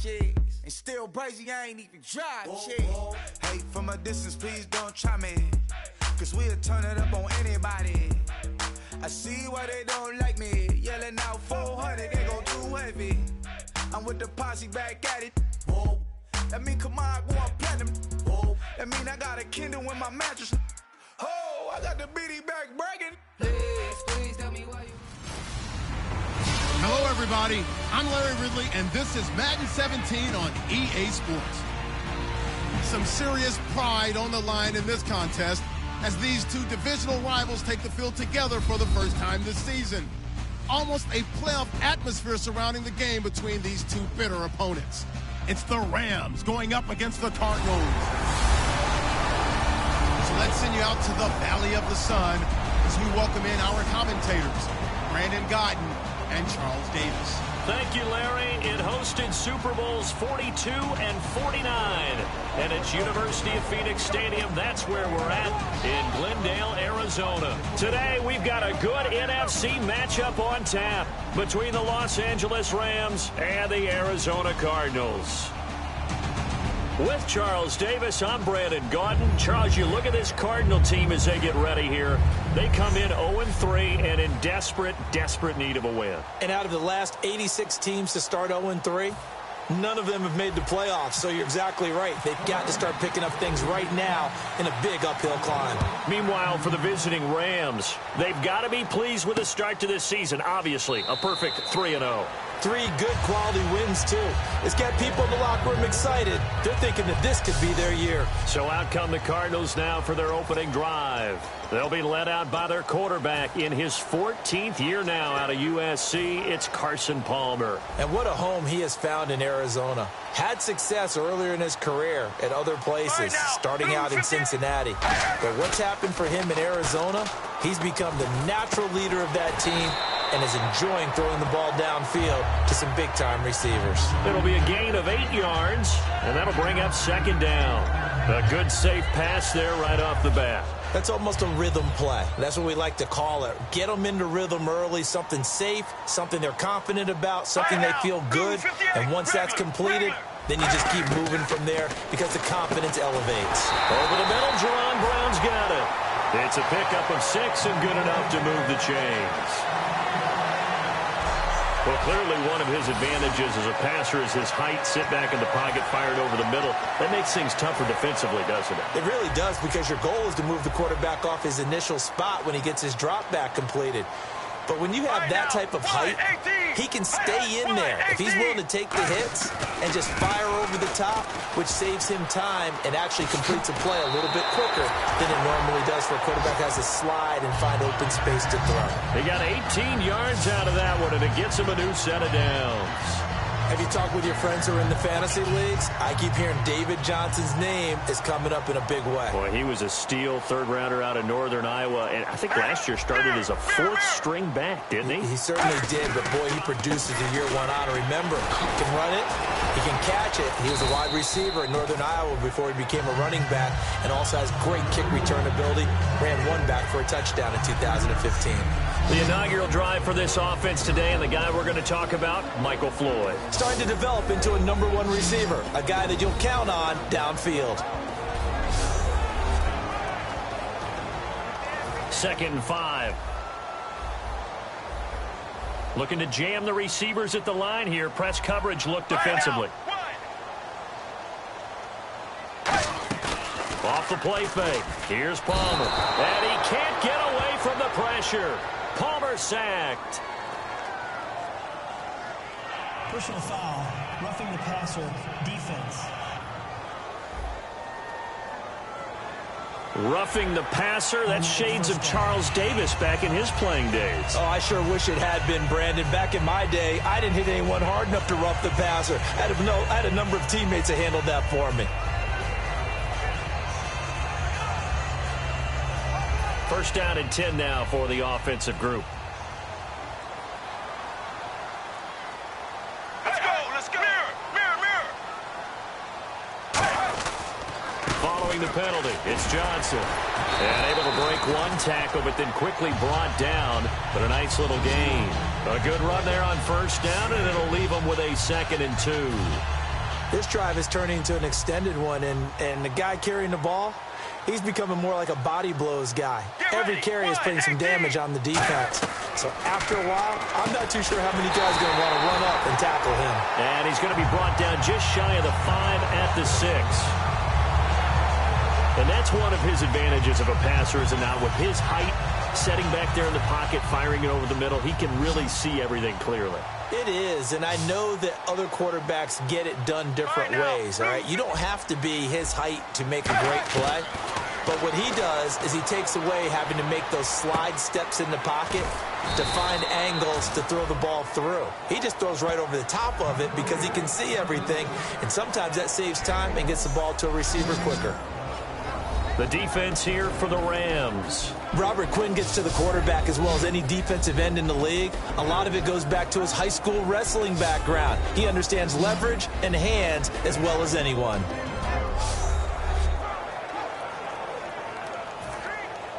shit. And still crazy, I ain't even drive, shit. Hey, from a distance, please don't try me. Cause we'll turn it up on anybody. I see why they don't like me. Yelling out 400, they gon' too heavy. I'm with the posse back at it. That mean, come on, boy, I'm platinum. That mean I got a Kindle in my mattress. Oh, I got the BD back bragging. Please tell me why you... Hello, everybody. I'm Larry Ridley, and this is Madden 17 on EA Sports. Some serious pride on the line in this contest as these two divisional rivals take the field together for the first time this season. Almost a playoff atmosphere surrounding the game between these two bitter opponents. It's the Rams going up against the Cardinals. So let's send you out to the Valley of the Sun as we welcome in our commentators, Brandon Godden and Charles Davis. Thank you, Larry. It hosted Super Bowls 42 and 49. And it's University of Phoenix Stadium. That's where we're at in Glendale, Arizona. Today, we've got a good NFC matchup on tap between the Los Angeles Rams and the Arizona Cardinals. With Charles Davis, I'm Brandon Godden. Charles, you look at this Cardinal team as they get ready here. They come in 0-3 and in desperate need of a win. And out of the last 86 teams to start 0-3, none of them have made the playoffs. So you're exactly right. They've got to start picking up things right now in a big uphill climb. Meanwhile, for the visiting Rams, they've got to be pleased with the start to this season. Obviously, a perfect 3-0. 3 good quality wins, too. It's got people in the locker room excited. They're thinking that this could be their year. So out come the Cardinals now for their opening drive. They'll be led out by their quarterback in his 14th year now out of USC. It's Carson Palmer. And what a home he has found in Arizona. Had success earlier in his career at other places, starting out in Cincinnati. But what's happened for him in Arizona? He's become the natural leader of that team and is enjoying throwing the ball downfield to some big-time receivers. It'll be a gain of 8 yards, and that'll bring up second down. A good, safe pass there right off the bat. That's almost a rhythm play. That's what we like to call it. Get them into rhythm early, something safe, something they're confident about, something they feel good. And once that's completed, then you just keep moving from there because the confidence elevates. Over the middle, Jerron Brown's got it. It's a pickup of 6 and good enough to move the chains. Well, clearly one of his advantages as a passer is his height, sit back in the pocket, fired over the middle. That makes things tougher defensively, doesn't it? It really does, because your goal is to move the quarterback off his initial spot when he gets his drop back completed. But when you have that type of height, he can stay in there if he's willing to take the hits and just fire over the top, which saves him time and actually completes a play a little bit quicker than it normally does for a quarterback has to slide and find open space to throw. He got 18 yards out of that one, and it gets him a new set of downs. Have you talked with your friends who are in the fantasy leagues? I keep hearing David Johnson's name is coming up in a big way. Boy, he was a steal third-rounder out of Northern Iowa, and I think last year started as a fourth-string back, didn't he? He certainly did, but boy, he produces a year one honor. Remember, he can run it, he can catch it. He was a wide receiver at Northern Iowa before he became a running back, and also has great kick return ability. Ran one back for a touchdown in 2015. The inaugural drive for this offense today, and the guy we're going to talk about, Michael Floyd. Starting to develop into a #1 receiver, a guy that you'll count on downfield. 2nd and 5. Looking to jam the receivers at the line here. Press coverage look defensively. Off the play fake. Here's Palmer. And he can't get away from the pressure. Palmer sacked. Personal foul, roughing the passer, defense. Roughing the passer, that's shades of Charles Davis back in his playing days. Oh, I sure wish it had been, Brandon. Back in my day, I didn't hit anyone hard enough to rough the passer. I had a number of teammates that handled that for me. First down and 10 now for the offensive group. Let's go. Mirror. Following the penalty, it's Johnson. And able to break one tackle, but then quickly brought down. But a nice little gain. A good run there on first down, and it'll leave them with a 2nd and 2. This drive is turning into an extended one, and the guy carrying the ball, he's becoming more like a body blows guy. Every carry is putting some damage on the defense. So after a while, I'm not too sure how many guys are going to want to run up and tackle him. And he's going to be brought down just shy of the 5 at the 6. And that's one of his advantages of a passer, is not with his height, setting back there in the pocket, firing it over the middle. He can really see everything clearly. It is, and I know that other quarterbacks get it done different ways, all right? You don't have to be his height to make a great play. But what he does is he takes away having to make those slide steps in the pocket to find angles to throw the ball through. He just throws right over the top of it because he can see everything, and sometimes that saves time and gets the ball to a receiver quicker. The defense here for the Rams. Robert Quinn gets to the quarterback as well as any defensive end in the league. A lot of it goes back to his high school wrestling background. He understands leverage and hands as well as anyone.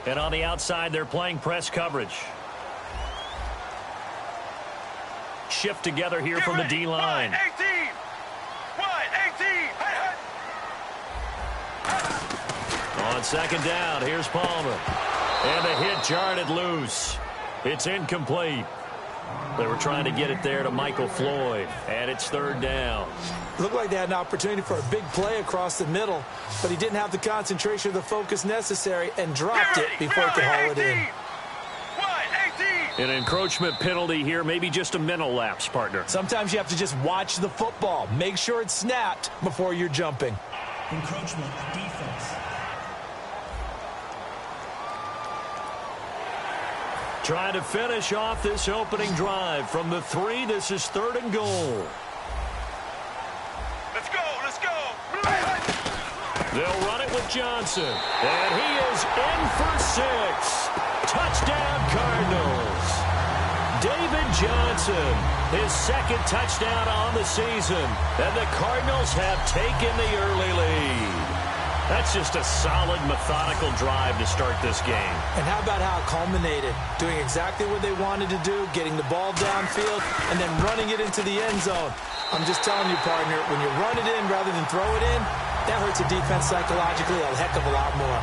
And on the outside, they're playing press coverage. Shift together here from the D-line. On second down, here's Palmer. And the hit jarred it loose. It's incomplete. They were trying to get it there to Michael Floyd. And it's third down. Looked like they had an opportunity for a big play across the middle, but he didn't have the concentration or the focus necessary and dropped it before he could haul it in. An encroachment penalty here, maybe just a mental lapse, partner. Sometimes you have to just watch the football. Make sure it's snapped before you're jumping. Encroachment, defense. Trying to finish off this opening drive from the 3. This is 3rd and goal. Let's go, let's go. They'll run it with Johnson. And he is in for 6. Touchdown, Cardinals. David Johnson, his 2nd touchdown on the season. And the Cardinals have taken the early lead. That's just a solid, methodical drive to start this game. And how about how it culminated? Doing exactly what they wanted to do, getting the ball downfield, and then running it into the end zone. I'm just telling you, partner, when you run it in rather than throw it in, that hurts a defense psychologically a heck of a lot more.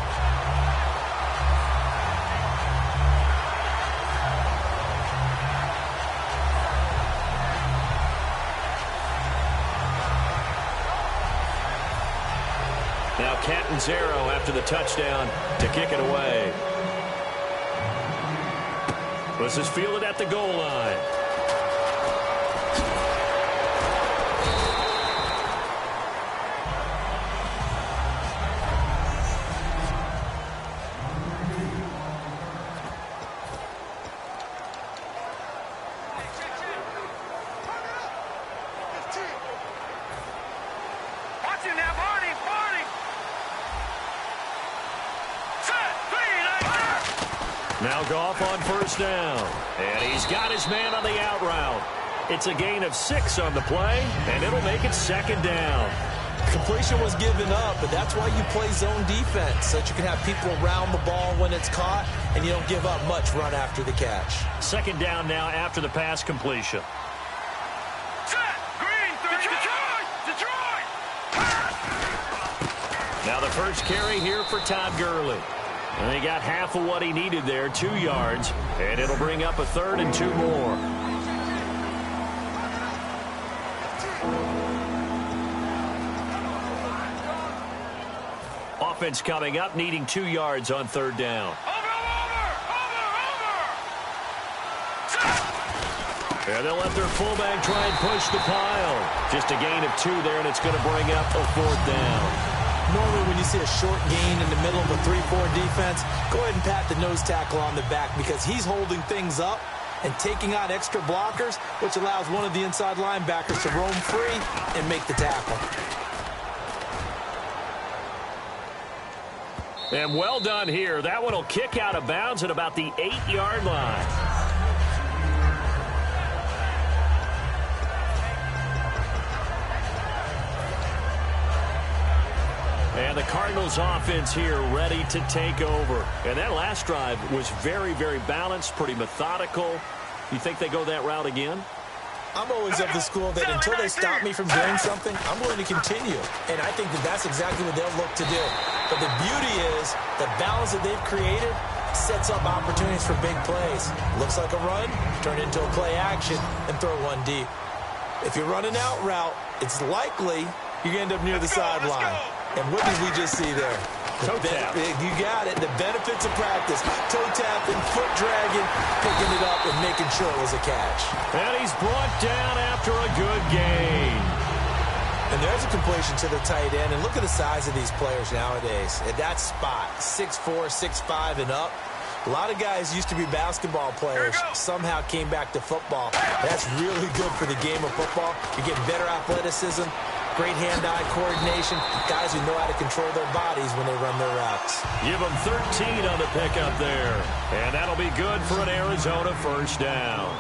Now Catanzaro after the touchdown to kick it away. This is fielded at the goal line. Now Goff on first down. And he's got his man on the out route. It's a gain of 6 on the play, and it'll make it 2nd down. Completion was given up, but that's why you play zone defense, so that you can have people around the ball when it's caught, and you don't give up much run after the catch. 2nd down now after the pass completion. Now the first carry here for Todd Gurley. And he got half of what he needed there, 2 yards. And it'll bring up a 3rd and 2 more. Offense coming up, needing 2 yards on 3rd down. And they'll let their fullback try and push the pile. Just a gain of 2 there, and it's going to bring up a 4th down. Normally when you see a short gain in the middle of a 3-4 defense, go ahead and pat the nose tackle on the back because he's holding things up and taking out extra blockers, which allows one of the inside linebackers to roam free and make the tackle. And well done here. That one will kick out of bounds at about the 8-yard line. And the Cardinals offense here ready to take over. And that last drive was very, very balanced, pretty methodical. You think they go that route again? I'm always of the school that until they stop me from doing something, I'm going to continue. And I think that that's exactly what they'll look to do. But the beauty is the balance that they've created sets up opportunities for big plays. Looks like a run, turn into a play action, and throw one deep. If you're running out route, it's likely you're going to end up near the sideline. And what did we just see there? Toe tap. You got it. The benefits of practice. Toe tapping, foot dragging, picking it up, and making sure it was a catch. And he's brought down after a good gain. And there's a completion to the tight end. And look at the size of these players nowadays. At that spot, 6'4", 6'5", and up. A lot of guys used to be basketball players, somehow came back to football. That's really good for the game of football. You're getting better athleticism, great hand-eye coordination, guys who know how to control their bodies when they run their routes. Give them 13 on the pickup there. And that'll be good for an Arizona first down.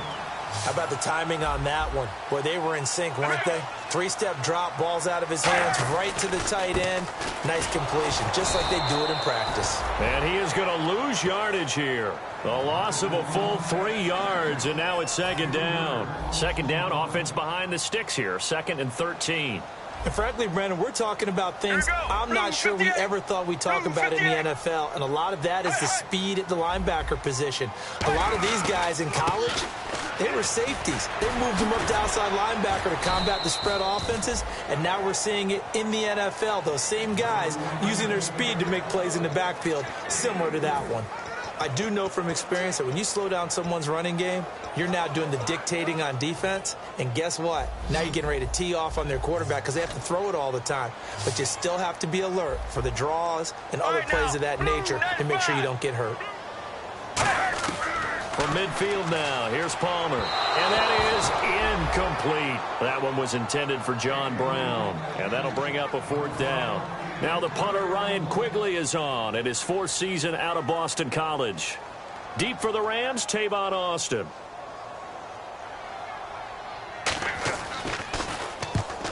How about the timing on that one? Boy, they were in sync, weren't they? Three-step drop, balls out of his hands, right to the tight end. Nice completion, just like they do it in practice. And he is going to lose yardage here. A loss of a full 3 yards, and now it's second down. Second down, offense behind the sticks here. 2nd and 13. And frankly, Brandon, we're talking about things I'm not sure we ever thought we'd talk about in the NFL, and a lot of that is the speed at the linebacker position. A lot of these guys in college, they were safeties. They moved them up to outside linebacker to combat the spread offenses, and now we're seeing it in the NFL. Those same guys using their speed to make plays in the backfield, similar to that one. I do know from experience that when you slow down someone's running game, you're now doing the dictating on defense. And guess what? Now you're getting ready to tee off on their quarterback because they have to throw it all the time. But you still have to be alert for the draws and other plays of that nature to make sure you don't get hurt. From midfield now, here's Palmer. And that is incomplete. That one was intended for John Brown. And that'll bring up a 4th down. Now the punter, Ryan Quigley, is on in his 4th season out of Boston College. Deep for the Rams, Tavon Austin.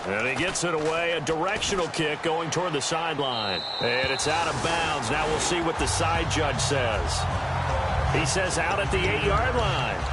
And he gets it away, a directional kick going toward the sideline. And it's out of bounds. Now we'll see what the side judge says. He says out at the 8-yard line.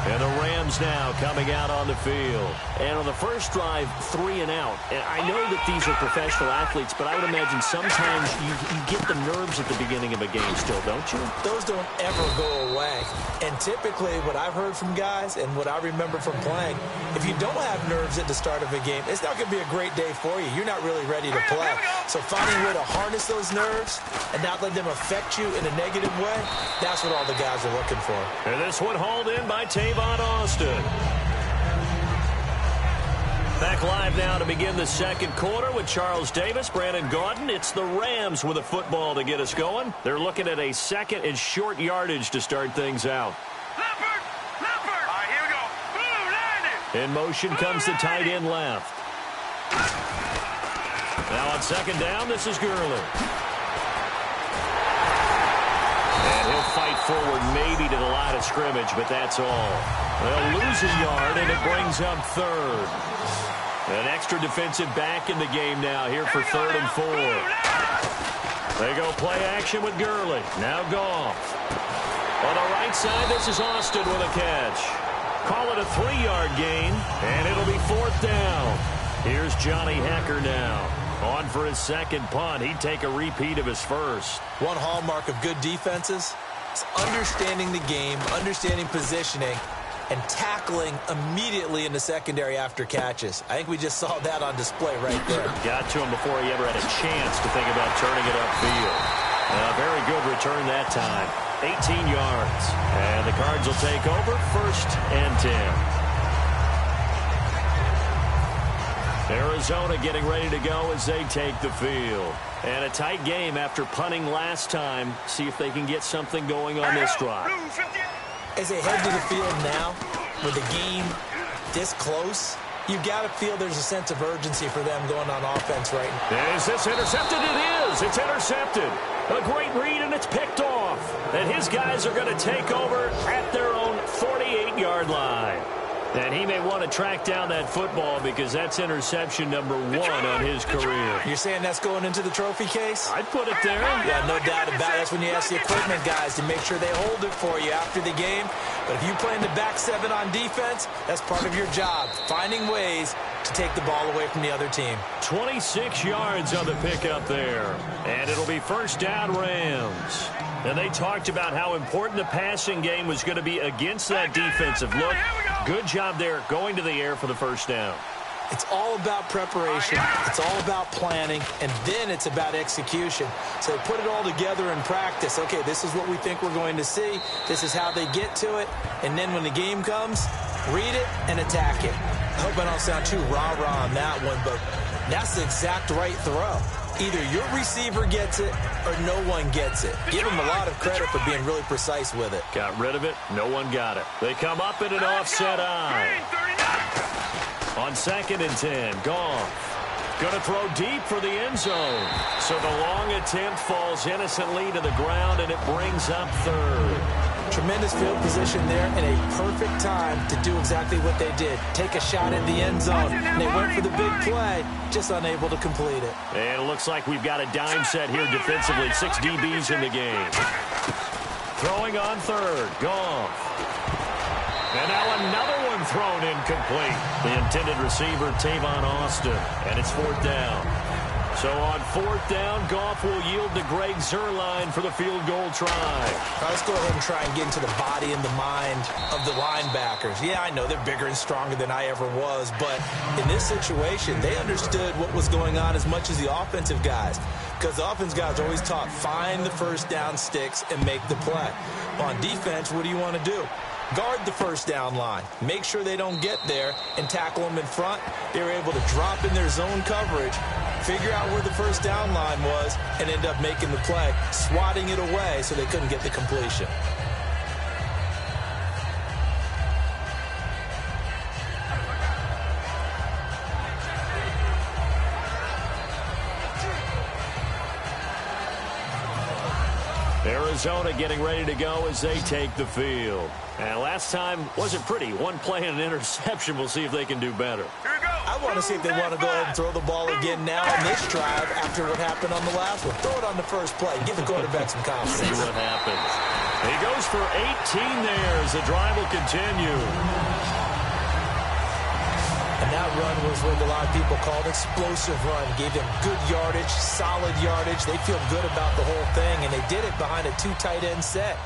And the Rams now coming out on the field. And on the first drive, 3 and out. And I know that these are professional athletes, but I would imagine sometimes you get the nerves at the beginning of a game still, don't you? Those don't ever go away. And typically what I've heard from guys and what I remember from playing, if you don't have nerves at the start of a game, it's not going to be a great day for you. You're not really ready to play. So finding a way to harness those nerves and not let them affect you in a negative way, that's what all the guys are looking for. And this one hauled in by Tavon Austin. Back live now to begin the second quarter with Charles Davis, Brandon Gaudin. It's the Rams with a football to get us going. They're looking at a 2nd and short yardage to start things out. Leopard! All right, here we go. Boom, landed. In motion comes the tight end left. Now on 2nd down, this is Gurley. And he'll fight forward maybe to the line of scrimmage, but that's all. They'll lose a yard, and it brings up 3rd. An extra defensive back in the game now here for 3rd and 4. They go play action with Gurley. Now Goff. On the right side, this is Austin with a catch. Call it a 3-yard gain, and it'll be 4th down. Here's Johnny Hecker now. On for his 2nd punt. He'd take a repeat of his first. One hallmark of good defenses is understanding the game, understanding positioning, and tackling immediately in the secondary after catches. I think we just saw that on display right there. Got to him before he ever had a chance to think about turning it upfield. Very good return that time. 18 yards. And the Cards will take over 1st and 10. Arizona getting ready to go as they take the field. And a tight game after punting last time. See if they can get something going on this drive. As they head to the field now, with the game this close, you've got to feel there's a sense of urgency for them going on offense right now. Is this intercepted? It is. It's intercepted. A great read, and it's picked off. And his guys are going to take over at their own 48-yard line. And he may want to track down that football because that's interception number 1 on his career. You're saying that's going into the trophy case? I'd put it there. Yeah, no doubt about it. That's when you ask the equipment guys to make sure they hold it for you after the game. But if you play in the back 7 on defense, that's part of your job, finding ways to take the ball away from the other team. 26 yards on the pickup there. And it'll be first down Rams. And they talked about how important the passing game was going to be against that defensive look. Good job there going to the air for the first down. It's all about preparation. It's all about planning. And then it's about execution. So they put it all together in practice. Okay, this is what we think we're going to see. This is how they get to it. And then when the game comes, read it and attack it. I hope I don't sound too rah-rah on that one, but that's the exact right throw. Either your receiver gets it or no one gets it. Give him a lot of credit for being really precise with it. Got rid of it. No one got it. They come up in an offset eye. On 2nd and 10, Goff. Going to throw deep for the end zone. So the long attempt falls innocently to the ground, and it brings up 3rd. Tremendous field position there and a perfect time to do exactly what they did. Take a shot at the end zone. And they went for the big play, just unable to complete it. And it looks like we've got a dime set here defensively. 6 DBs in the game. Throwing on 3rd, Goff. And now another one thrown incomplete. The intended receiver, Tavon Austin. And it's 4th down. So on 4th down, Goff will yield to Greg Zuerlein for the field goal try. Now let's go ahead and try and get into the body and the mind of the linebackers. Yeah, I know they're bigger and stronger than I ever was, but in this situation, they understood what was going on as much as the offensive guys. Because the offense guys are always taught, find the first down sticks and make the play. On defense, what do you want to do? Guard the first down line. Make sure they don't get there and tackle them in front. They were able to drop in their zone coverage, figure out where the first down line was, and end up making the play, swatting it away so they couldn't get the completion. Arizona getting ready to go as they take the field. And last time wasn't pretty. One play and an interception. We'll see if they can do better. I want to see if they want to go ahead and throw the ball again now on this drive after what happened on the last one. Throw it on the first play. Give the quarterback some confidence. See what happens. He goes for 18 there as the drive will continue. And that run was what a lot of people called an explosive run. Gave them good yardage, solid yardage. They feel good about the whole thing, and they did it behind a 2 tight end set.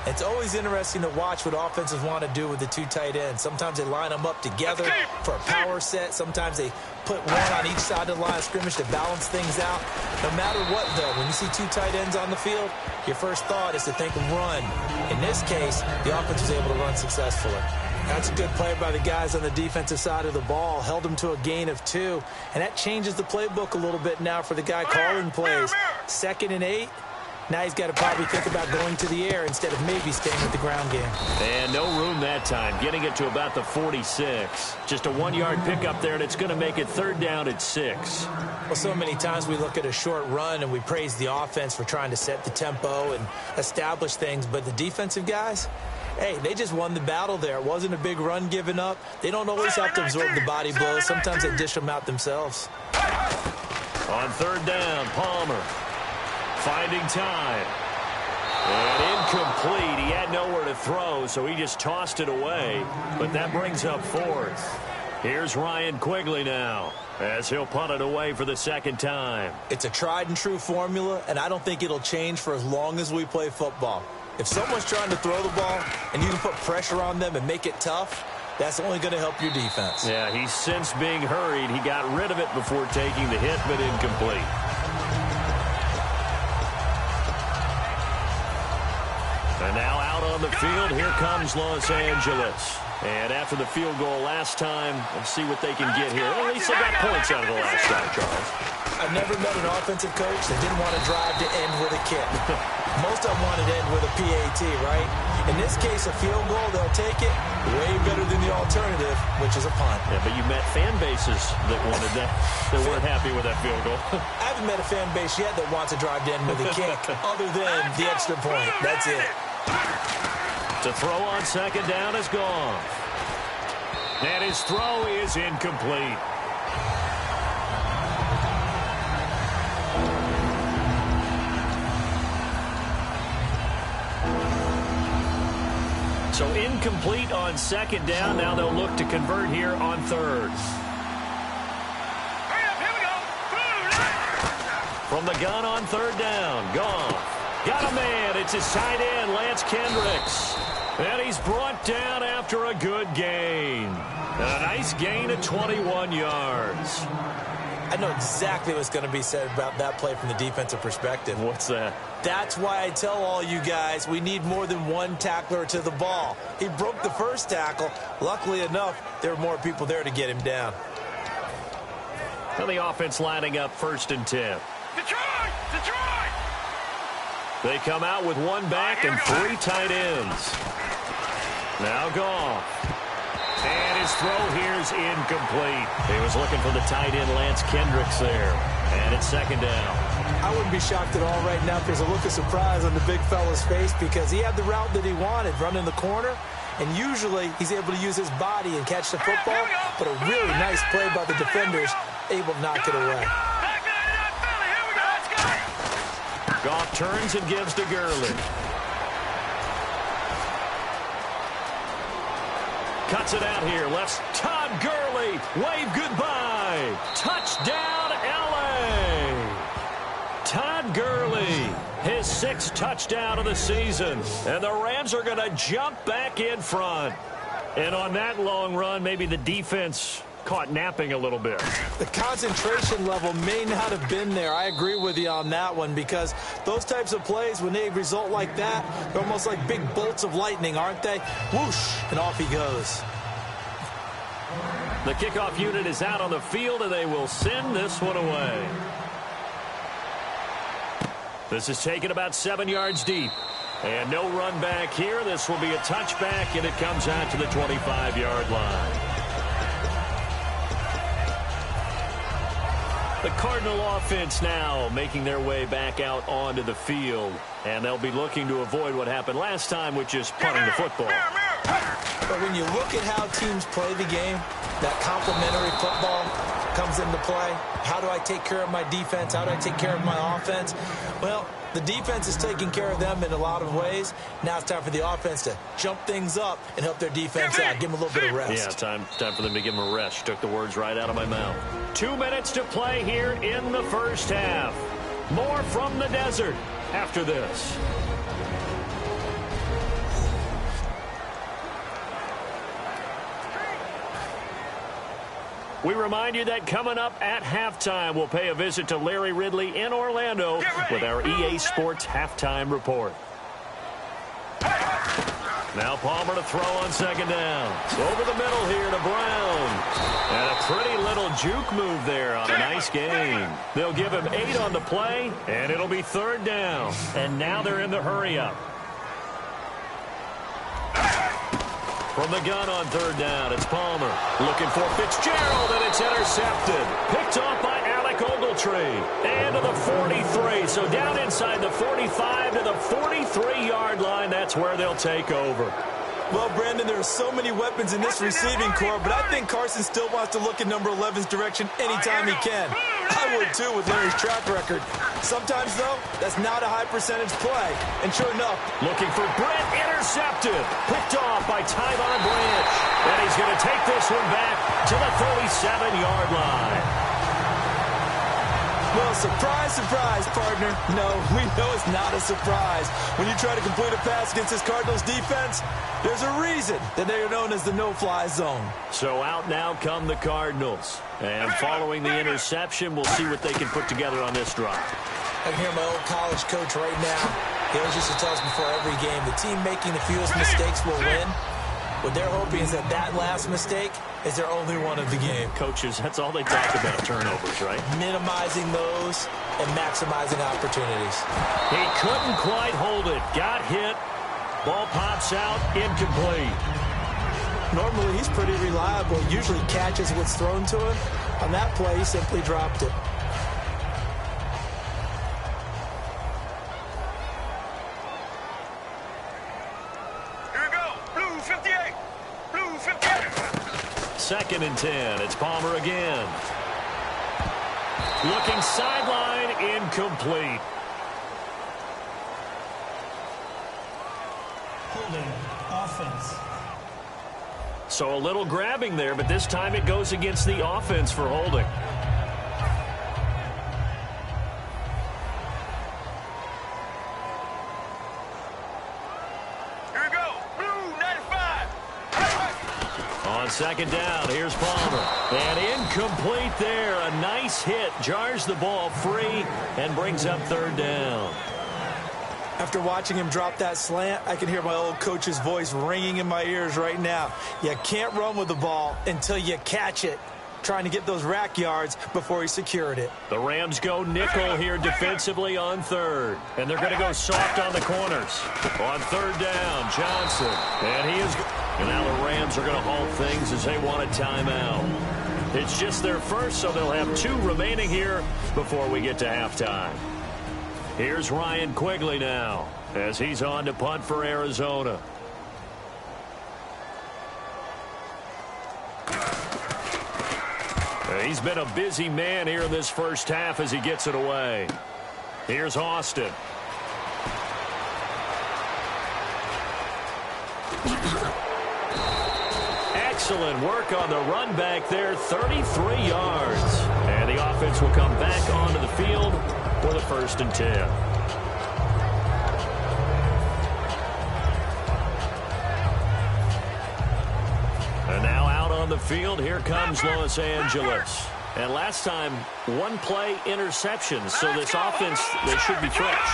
It's always interesting to watch what offenses want to do with the 2 tight ends. Sometimes they line them up together for a power set. Sometimes they put one on each side of the line of scrimmage to balance things out. No matter what, though, when you see 2 tight ends on the field, your first thought is to think run. In this case, the offense was able to run successfully. That's a good play by the guys on the defensive side of the ball. Held them to a gain of 2. And that changes the playbook a little bit now for the guy calling plays. 2nd and 8. Now he's got to probably think about going to the air instead of maybe staying with the ground game. And no room that time. Getting it to about the 46. Just a 1-yard pickup there, and it's going to make it 3rd down at 6. Well, so many times we look at a short run and we praise the offense for trying to set the tempo and establish things. But the defensive guys, hey, they just won the battle there. It wasn't a big run given up. They don't always have to absorb the body blows. Sometimes they dish them out themselves. On 3rd down, Palmer. Finding time. And incomplete. He had nowhere to throw, so he just tossed it away. But that brings up 4th. Here's Ryan Quigley now, as he'll punt it away for the 2nd time. It's a tried-and-true formula, and I don't think it'll change for as long as we play football. If someone's trying to throw the ball and you can put pressure on them and make it tough, that's only going to help your defense. Yeah, he's since being hurried. He got rid of it before taking the hit, but incomplete. And now out on the field, here comes Los Angeles. And after the field goal last time, let's see what they can get here. At least they got points out of the last time, Charles. I've never met an offensive coach that didn't want to drive to end with a kick. Most of them wanted to end with a PAT, right? In this case, a field goal, they'll take it way better than the alternative, which is a punt. Yeah, but you met fan bases that wanted that, that weren't happy with that field goal. I haven't met a fan base yet that wants to drive to end with a kick, other than the extra point. That's it. To throw on 2nd down is gone. And his throw is incomplete. So incomplete on second down. Now they'll look to convert here on third. From the gun on third down. Goff. Got a man. It's his tight end, Lance Kendricks. And he's brought down after a good gain. And a nice gain of 21 yards. I know exactly what's going to be said about that play from the defensive perspective. What's that? That's why I tell all you guys we need more than one tackler to the ball. He broke the first tackle. Luckily enough, there were more people there to get him down. And the offense lining up 1st and 10. Detroit! Detroit! They come out with one back and 3 tight ends. Now Goff. And his throw here's incomplete. He was looking for the tight end, Lance Kendricks, there. And it's 2nd down. I wouldn't be shocked at all right now if there's a look of surprise on the big fella's face because he had the route that he wanted, running the corner. And usually he's able to use his body and catch the football. But a really nice play by the defenders, able to knock it away. Goff turns and gives to Gurley. Cuts it out here. Left Todd Gurley. Wave goodbye. Touchdown, L.A. Todd Gurley, his 6th touchdown of the season. And the Rams are going to jump back in front. And on that long run, maybe the defense caught napping a little bit. The concentration level may not have been there. I agree with you on that one because those types of plays, when they result like that, they're almost like big bolts of lightning, aren't they? Whoosh, and off he goes. The kickoff unit is out on the field, and they will send this one away. This is taken about 7 yards deep. And no run back here. This will be a touchback, and it comes out to the 25-yard line. The Cardinal offense now making their way back out onto the field. And they'll be looking to avoid what happened last time, which is punting the football. But when you look at how teams play the game, that complementary football comes into play. How do I take care of my defense? How do I take care of my offense? Well, the defense is taking care of them in a lot of ways. Now it's time for the offense to jump things up and help their defense out. Give them a little bit of rest. Yeah, time for them to give them a rest. Took the words right out of my mouth. 2 minutes to play here in the first half. More from the desert after this. We remind you that coming up at halftime, we'll pay a visit to Larry Ridley in Orlando with our EA Sports Halftime Report. Now Palmer to throw on 2nd down. Over the middle here to Brown. And a pretty little juke move there on a nice gain. They'll give him 8 on the play, and it'll be 3rd down. And now they're in the hurry-up. From the gun on 3rd down, it's Palmer. Looking for Fitzgerald, and it's intercepted. Picked off by Alec Ogletree. And to the 43. So down inside the 45 to the 43-yard line. That's where they'll take over. Well, Brandon, there are so many weapons in this receiving corps, but I think Carson still wants to look in number 11's direction anytime he can. I would, too, with Larry's track record. Sometimes, though, that's not a high-percentage play. And sure enough, looking for Brent, intercepted. Picked off by Tyvon Branch. And he's going to take this one back to the 37-yard line. Well, surprise, surprise, partner. No, we know it's not a surprise. When you try to complete a pass against this Cardinals defense, there's a reason that they are known as the no-fly zone. So out now come the Cardinals. And following the interception, we'll see what they can put together on this drive. I can hear my old college coach right now. He always used to tell us before every game, the team making the fewest mistakes will win. What they're hoping is that last mistake is their only one of the game. Coaches, that's all they talk about, turnovers, right? Minimizing those and maximizing opportunities. He couldn't quite hold it. Got hit. Ball pops out, incomplete. Normally, he's pretty reliable. Usually catches what's thrown to him. On that play, he simply dropped it. Here we go. Blue 58. Blue 58. 2nd and 10. It's Palmer again. Looking sideline, incomplete. Holding, offense. So a little grabbing there, but this time it goes against the offense for holding. Here we go. Blue 95. On 2nd down, here's Palmer. And incomplete there. A nice hit. Jars the ball free and brings up 3rd down. After watching him drop that slant, I can hear my old coach's voice ringing in my ears right now. You can't run with the ball until you catch it. Trying to get those rack yards before he secured it. The Rams go nickel here defensively on 3rd. And they're going to go soft on the corners. On 3rd down, Johnson. And he is... And now the Rams are going to halt things as they want a timeout. It's just their first, so they'll have 2 remaining here before we get to halftime. Here's Ryan Quigley now as he's on to punt for Arizona. He's been a busy man here in this first half as he gets it away. Here's Austin. Excellent work on the run back there, 33 yards. And the offense will come back onto the field for the 1st and 10. And now out on the field, here comes Los Angeles. And last time, 1-play interceptions, so this offense, they should be fresh.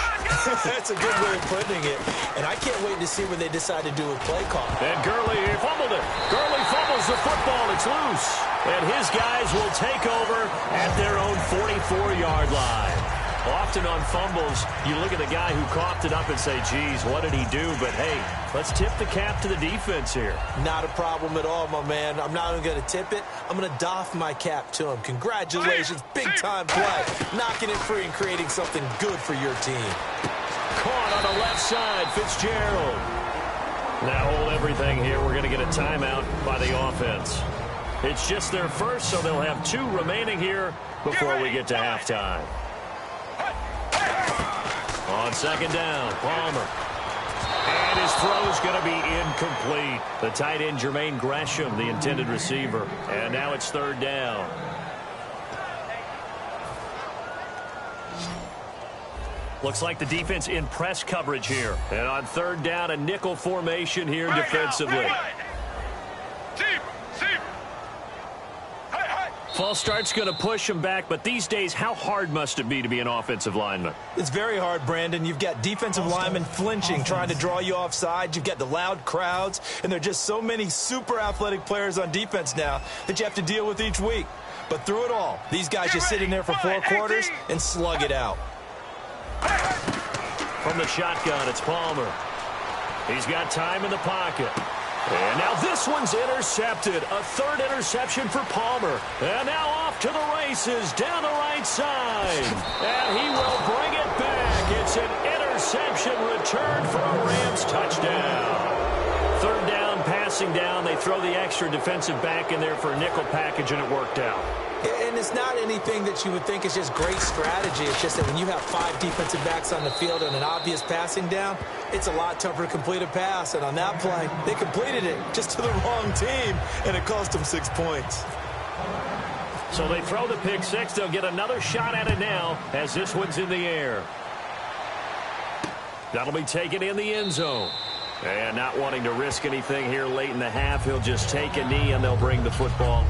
That's a good way of putting it. And I can't wait to see what they decide to do with play call. And Gurley fumbled it. Gurley fumbles the football. It's loose. And his guys will take over at their own 44-yard line. Often on fumbles, you look at the guy who coughed it up and say, geez, what did he do? But, hey, let's tip the cap to the defense here. Not a problem at all, my man. I'm not even going to tip it. I'm going to doff my cap to him. Congratulations. Big-time play. Knocking it free and creating something good for your team. Caught on the left side, Fitzgerald. Now hold everything here. We're going to get a timeout by the offense. It's just their first, so they'll have 2 remaining here before we get to halftime. On 2nd down, Palmer. And his throw's going to be incomplete. The tight end, Jermaine Gresham, the intended receiver. And now it's 3rd down. Looks like the defense in press coverage here. And on 3rd down, a nickel formation here defensively. False start's going to push him back, but these days, how hard must it be to be an offensive lineman? It's very hard, Brandon. You've got defensive linemen flinching, trying to draw you offside. You've got the loud crowds, and there are just so many super athletic players on defense now that you have to deal with each week. But through it all, these guys just sit in there for 4 quarters and slug it out. From the shotgun, it's Palmer. He's got time in the pocket. And now this one's intercepted. A 3rd interception for Palmer. And now off to the races down the right side. And he will bring it back. It's an interception return for a Rams touchdown. 3rd down, passing down. They throw the extra defensive back in there for a nickel package, and it worked out. And it's not anything that you would think is just great strategy. It's just that when you have 5 defensive backs on the field and an obvious passing down, it's a lot tougher to complete a pass. And on that play, they completed it just to the wrong team, and it cost them 6 points. So they throw the pick 6. They'll get another shot at it now as this one's in the air. That'll be taken in the end zone. And not wanting to risk anything here late in the half, he'll just take a knee and they'll bring the football.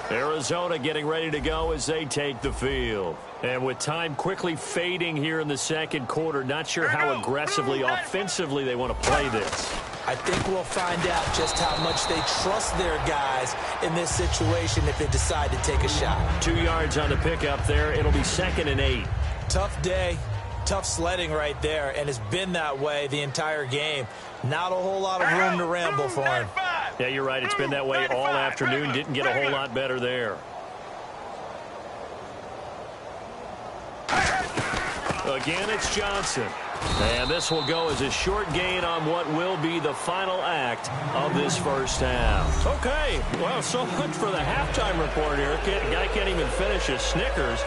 Arizona getting ready to go as they take the field. And with time quickly fading here in the 2nd quarter, not sure how aggressively, offensively they want to play this. I think we'll find out just how much they trust their guys in this situation if they decide to take a shot. 2 yards on the pickup there. It'll be 2nd and 8. Tough day, tough sledding right there, and it's been that way the entire game. Not a whole lot of room to ramble for him. Yeah, you're right. It's been that way all afternoon. Didn't get a whole lot better there. Again, it's Johnson. And this will go as a short gain on what will be the final act of this first half. Okay, well, so much for the halftime report here. The guy can't even finish his Snickers.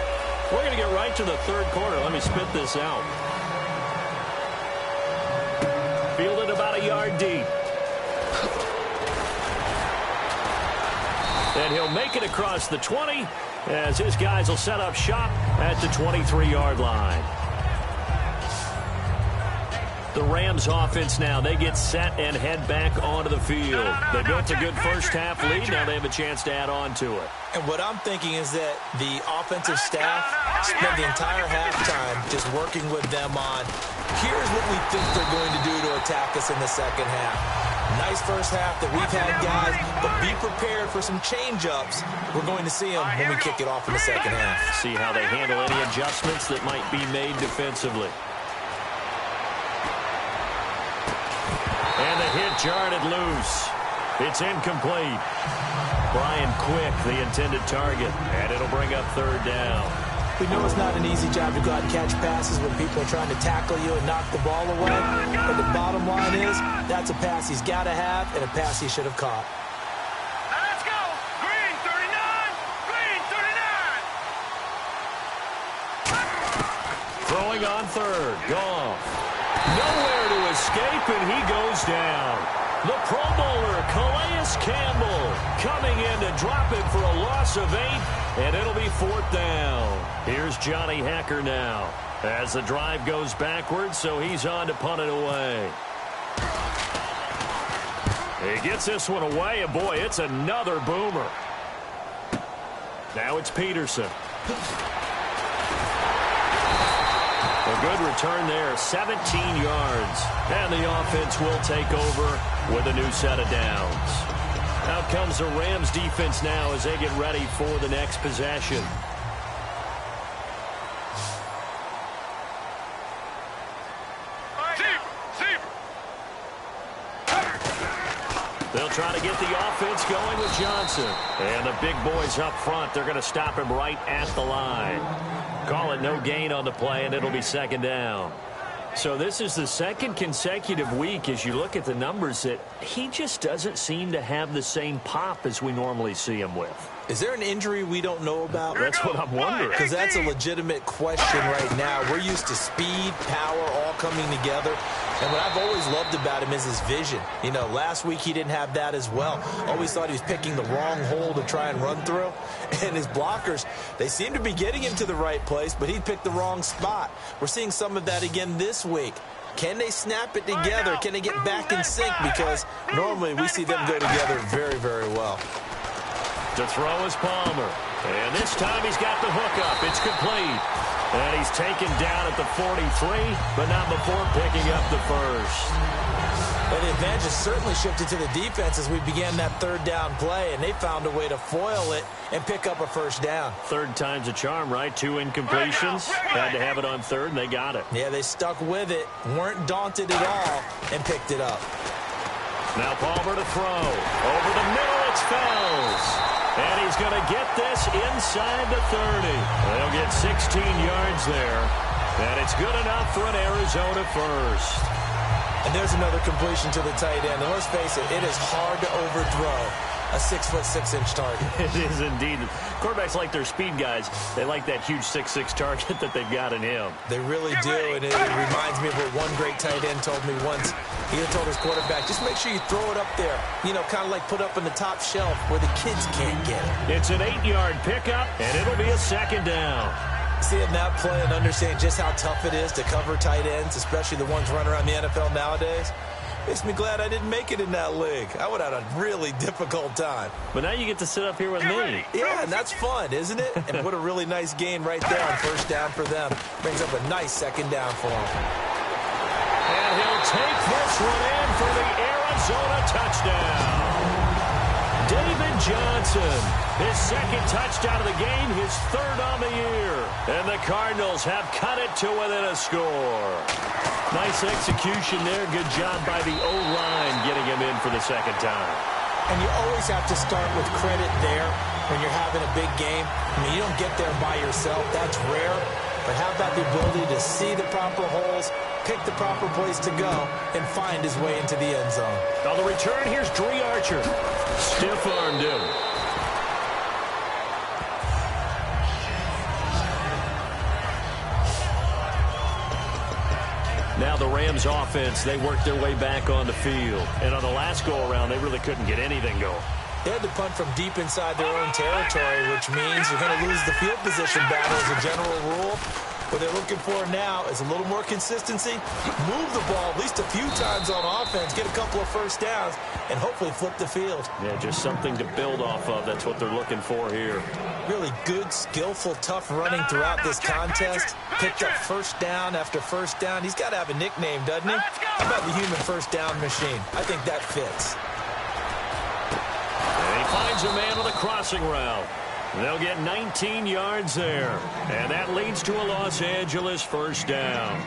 We're going to get right to the third quarter. Let me spit this out. Fielded about a yard deep. And he'll make it across the 20 as his guys will set up shop at the 23-yard line. The Rams offense now, they get set and head back onto the field. They built a good first half lead. Now they have a chance to add on to it. And what I'm thinking is that the offensive staff spent the entire halftime just working with them on, here's what we think they're going to do to attack us in the second half. Nice first half that we've had, guys, but be prepared for some change-ups. We're going to see them when we kick it off in the second half. See how they handle any adjustments that might be made defensively. And the hit jarred it loose. It's incomplete. Brian Quick, the intended target, and it'll bring up third down. We know it's not an easy job to go out and catch passes when people are trying to tackle you and knock the ball away. But the bottom line is, that's a pass he's got to have and a pass he should have caught. Now let's go. Green 39. Green 39. Throwing on third. Goff. Nowhere to escape, and he goes down. The Pro Bowler, Calais Campbell, coming in to drop it for a loss of 8, and it'll be fourth down. Here's Johnny Hecker now as the drive goes backwards, so he's on to punt it away. He gets this one away, and boy, it's another boomer. Now it's Peterson. A good return there, 17 yards. And the offense will take over with a new set of downs. Out comes the Rams defense now as they get ready for the next possession. They'll try to get the offense going with Johnson. And the big boys up front, they're going to stop him right at the line. Call it no gain on the play, and it'll be second down. So this is the second consecutive week, as you look at the numbers, that he just doesn't seem to have the same pop as we normally see him with. Is there an injury we don't know about? That's what I'm wondering. Because that's a legitimate question right now. We're used to speed, power, all coming together. And what I've always loved about him is his vision. You know, last week he didn't have that as well. Always thought he was picking the wrong hole to try and run through. And his blockers, they seem to be getting him to the right place, but he picked the wrong spot. We're seeing some of that again this week. Can they snap it together? Can they get back in sync? Because normally we see them go together very, very well. To throw is Palmer. And this time he's got the hookup. It's complete. And he's taken down at the 43, but not before picking up the first. Well, the advantage has certainly shifted to the defense as we began that third down play, and they found a way to foil it and pick up a first down. Third time's a charm, right? 2 incompletions. Had to have it on third, and they got it. Yeah, they stuck with it, weren't daunted at all, and picked it up. Now Palmer to throw. Over the middle, it's Fells. And he's going to get this inside the 30. They'll get 16 yards there. And it's good enough for an Arizona first. And there's another completion to the tight end. And let's face it, it is hard to overthrow a 6'6" target. It is indeed. Quarterbacks like their speed guys. They like that huge 6'6" target that they've got in him. They really do, and it reminds me of what one great tight end told me once. He had told his quarterback, just make sure you throw it up there. You know, kind of like put up in the top shelf where the kids can't get it. It's an 8-yard pickup, and it'll be a second down. Seeing that play and understanding just how tough it is to cover tight ends, especially the ones running around the NFL nowadays, makes me glad I didn't make it in that league. I would have had a really difficult time. But now you get to sit up here with me. Yeah, and that's fun, isn't it? And what a really nice gain right there on first down for them. Brings up a nice second down for them. And he'll take this one in for the Arizona touchdown. David Johnson, his second touchdown of the game, his third on the year. And the Cardinals have cut it to within a score. Nice execution there. Good job by the O-line getting him in for the second time. And you always have to start with credit there when you're having a big game. I mean, you don't get there by yourself. That's rare. But how about the ability to see the proper holes, pick the proper place to go, and find his way into the end zone? On the return, here's Dree Archer. Stiff-armed him. Now the Rams offense, they worked their way back on the field. And on the last go-around, they really couldn't get anything going. They had to punt from deep inside their own territory, which means you're going to lose the field position battle as a general rule. What they're looking for now is a little more consistency, move the ball at least a few times on offense, get a couple of first downs, and hopefully flip the field. Yeah, just something to build off of. That's what they're looking for here. Really good, skillful, tough running throughout this contest. Picked up first down after first down. He's got to have a nickname, doesn't he? How about the human first down machine? I think that fits. And he finds a man on the crossing route. They'll get 19 yards there. And that leads to a Los Angeles first down.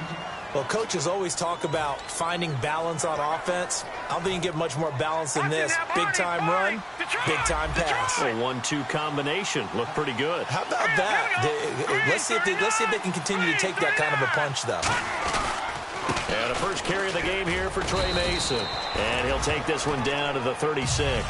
Well, coaches always talk about finding balance on offense. I don't think you can get much more balance than this. Big-time run, big-time pass. A 1-2 combination. Looked pretty good. How about that? Let's see if they can continue to take that kind of a punch, though. And a first carry of the game here for Trey Mason. And he'll take this one down to the 36.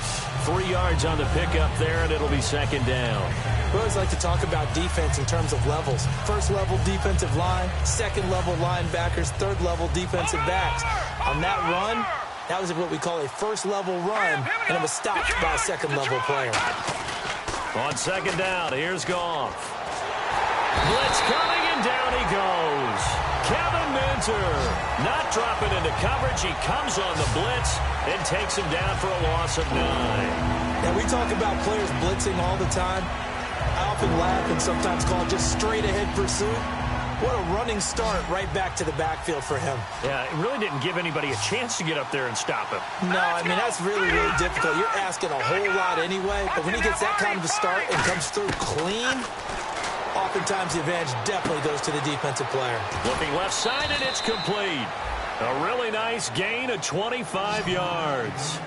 3 yards on the pickup there, and it'll be second down. We always like to talk about defense in terms of levels. First-level defensive line, second-level linebackers, third-level defensive backs. On that run, that was what we call a first-level run, and it was stopped by a second-level player. On second down, here's Goff. Blitz coming, and down he goes. Kevin Minter not dropping into coverage. He comes on the blitz and takes him down for a loss of 9. Now, we talk about players blitzing all the time. I often laugh and sometimes call it just straight-ahead pursuit. What a running start right back to the backfield for him. Yeah, it really didn't give anybody a chance to get up there and stop him. No, I mean, that's really, really difficult. You're asking a whole lot anyway, but when he gets that kind of a start and comes through clean, oftentimes the advantage definitely goes to the defensive player. Looking left side, and it's complete. A really nice gain of 25 yards.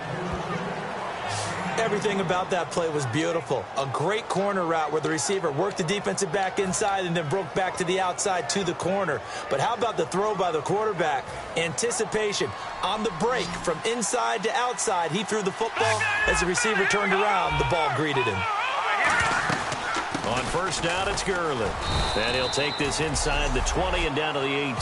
Everything about that play was beautiful. A great corner route where the receiver worked the defensive back inside and then broke back to the outside to the corner. But how about the throw by the quarterback? Anticipation on the break from inside to outside. He threw the football. As the receiver turned around, the ball greeted him. On first down, it's Gurley. And he'll take this inside the 20 and down to the 18.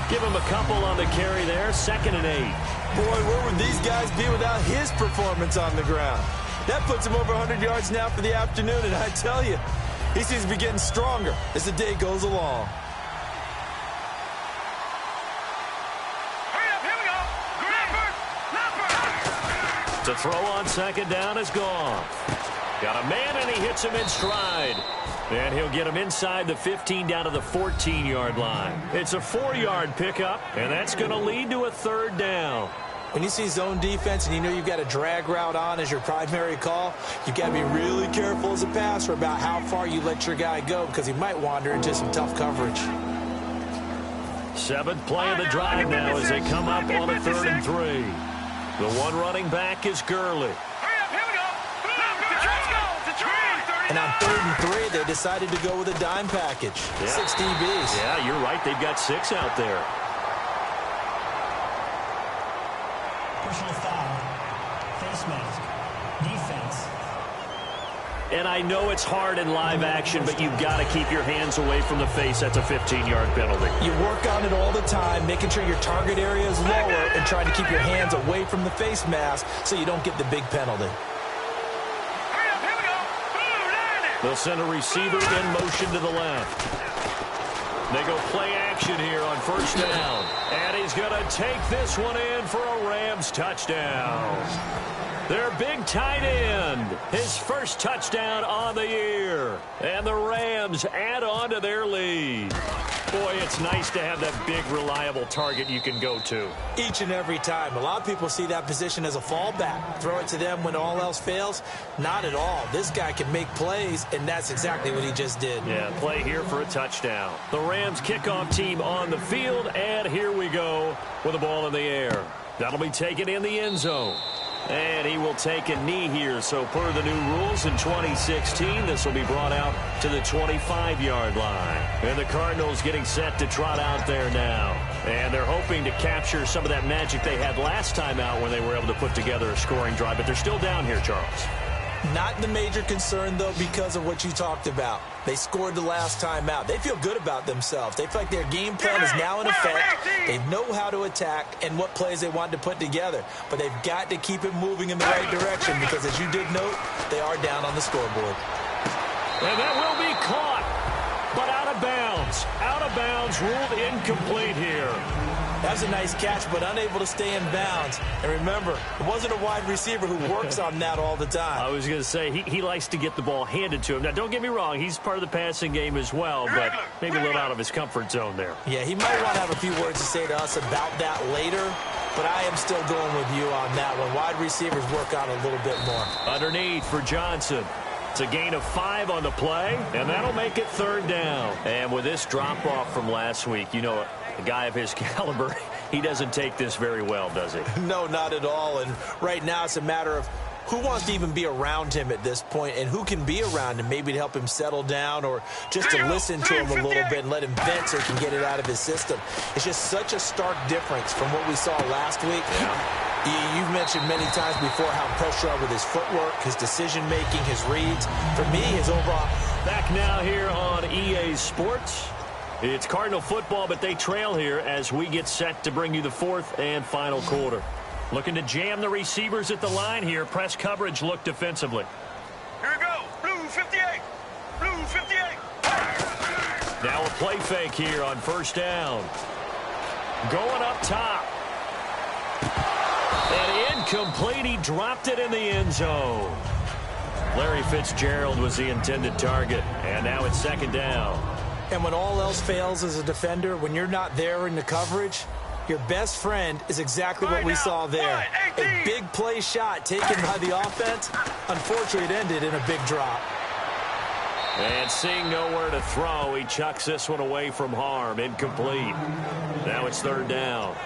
Give him a couple on the carry there, 2nd and 8. Boy, where would these guys be without his performance on the ground? That puts him over 100 yards now for the afternoon, and I tell you, he seems to be getting stronger as the day goes along. Hurry up, here we go. Leopard. To throw on second down is Goff. Got a man, and he hits him in stride. And he'll get him inside the 15 down to the 14-yard line. It's a 4-yard pickup, and that's going to lead to a third down. When you see zone defense and you know you've got a drag route on as your primary call, you've got to be really careful as a passer about how far you let your guy go because he might wander into some tough coverage. 7th play of the drive now as they come up on a 3rd and 3. The one running back is Gurley. And on 3rd and 3, they decided to go with a dime package. Yeah. 6 DBs. Yeah, you're right. They've got 6 out there. Personal foul. Face mask. Defense. And I know it's hard in live action, but you've got to keep your hands away from the face. That's a 15-yard penalty. You work on it all the time, making sure your target area is lower and trying to keep your hands away from the face mask so you don't get the big penalty. They'll send a receiver in motion to the left. They go play action here on first down. And he's going to take this one in for a Rams touchdown. Their big tight end, his first touchdown on the year. And the Rams add on to their lead. Boy, it's nice to have that big, reliable target you can go to. Each and every time. A lot of people see that position as a fallback. Throw it to them when all else fails. Not at all. This guy can make plays, and that's exactly what he just did. Yeah, play here for a touchdown. The Rams kickoff team on the field, and here we go with the ball in the air. That'll be taken in the end zone. And he will take a knee here. So per the new rules in 2016, this will be brought out to the 25-yard line. And the Cardinals getting set to trot out there now. And they're hoping to capture some of that magic they had last time out when they were able to put together a scoring drive. But they're still down here, Charles. Not the major concern, though, because of what you talked about. They scored the last time out. They feel good about themselves. They feel like their game plan is now in effect. They know how to attack and what plays they want to put together. But they've got to keep it moving in the right direction because, as you did note, they are down on the scoreboard. And that will be caught, but out of bounds. Out of bounds, ruled incomplete here. That was a nice catch, but unable to stay in bounds. And remember, it wasn't a wide receiver who works on that all the time. I was going to say, he likes to get the ball handed to him. Now, don't get me wrong, he's part of the passing game as well, but maybe a little out of his comfort zone there. Yeah, he might want to have a few words to say to us about that later, but I am still going with you on that one. Wide receivers work on a little bit more. Underneath for Johnson. It's a gain of 5 on the play, and that'll make it 3rd down. And with this drop-off from last week, you know, a guy of his caliber, he doesn't take this very well, does he? No, not at all. And right now it's a matter of who wants to even be around him at this point and who can be around him, maybe to help him settle down or just to listen to him a little bit and let him vent so he can get it out of his system. It's just such a stark difference from what we saw last week. Yeah. You've mentioned many times before how impressed you are with his footwork, his decision-making, his reads. For me, his overall... Back now here on EA Sports. It's Cardinal football, but they trail here as we get set to bring you the 4th and final quarter. Looking to jam the receivers at the line here. Press coverage look defensively. Here we go. Blue 58. Blue 58. Now a play fake here on 1st down. Going up top. And incomplete. He dropped it in the end zone. Larry Fitzgerald was the intended target. And now it's 2nd down. And when all else fails as a defender, when you're not there in the coverage, your best friend is exactly what we saw there. A big play shot taken by the offense. Unfortunately, it ended in a big drop. And seeing nowhere to throw, he chucks this one away from harm. Incomplete. Now it's 3rd down.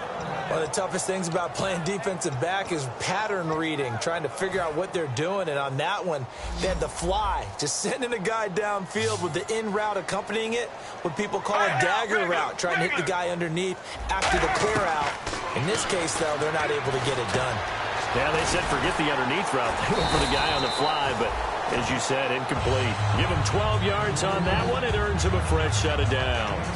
One of the toughest things about playing defensive back is pattern reading, trying to figure out what they're doing. And on that one, they had the fly, just sending a guy downfield with the in route accompanying it, what people call a dagger route, trying to hit the guy underneath after the clear out. In this case, though, they're not able to get it done. Yeah, they said forget the underneath route. They went for the guy on the fly, but as you said, incomplete. Give him 12 yards on that one. It earns him a fresh set of downs.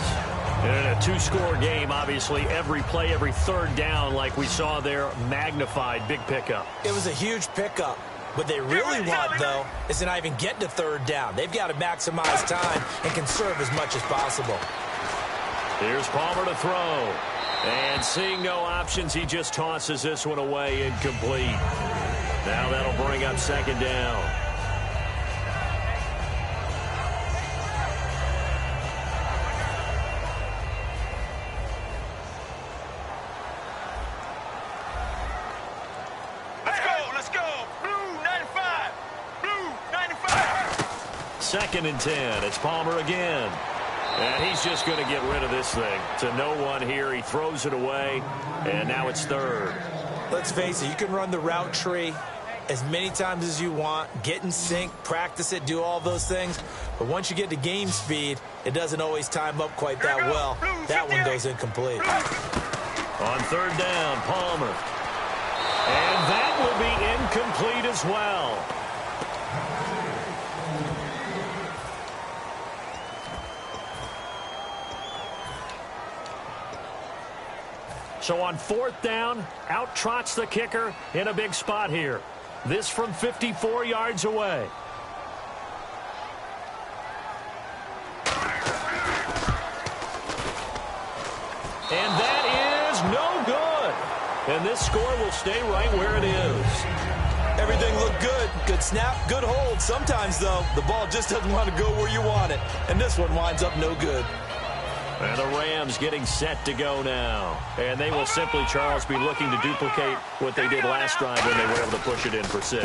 In a 2-score game, obviously, every play, every 3rd down, like we saw there, magnified. Big pickup. It was a huge pickup. What they really want, though, is to not even get to 3rd down. They've got to maximize time and conserve as much as possible. Here's Palmer to throw. And seeing no options, he just tosses this one away, incomplete. Now that'll bring up 2nd down. Second and 10. It's Palmer again. And he's just going to get rid of this thing. To no one here. He throws it away. And now it's 3rd. Let's face it, you can run the route tree as many times as you want, get in sync, practice it, do all those things. But once you get to game speed, it doesn't always time up quite that well. That one goes incomplete. On 3rd down, Palmer. And that will be incomplete as well. So on 4th down, out trots the kicker in a big spot here. This from 54 yards away. And that is no good. And this score will stay right where it is. Everything looked good. Good snap, good hold. Sometimes, though, the ball just doesn't want to go where you want it. And this one winds up no good. And the Rams getting set to go now. And they will simply, Charles, be looking to duplicate what they did last drive when they were able to push it in for 6.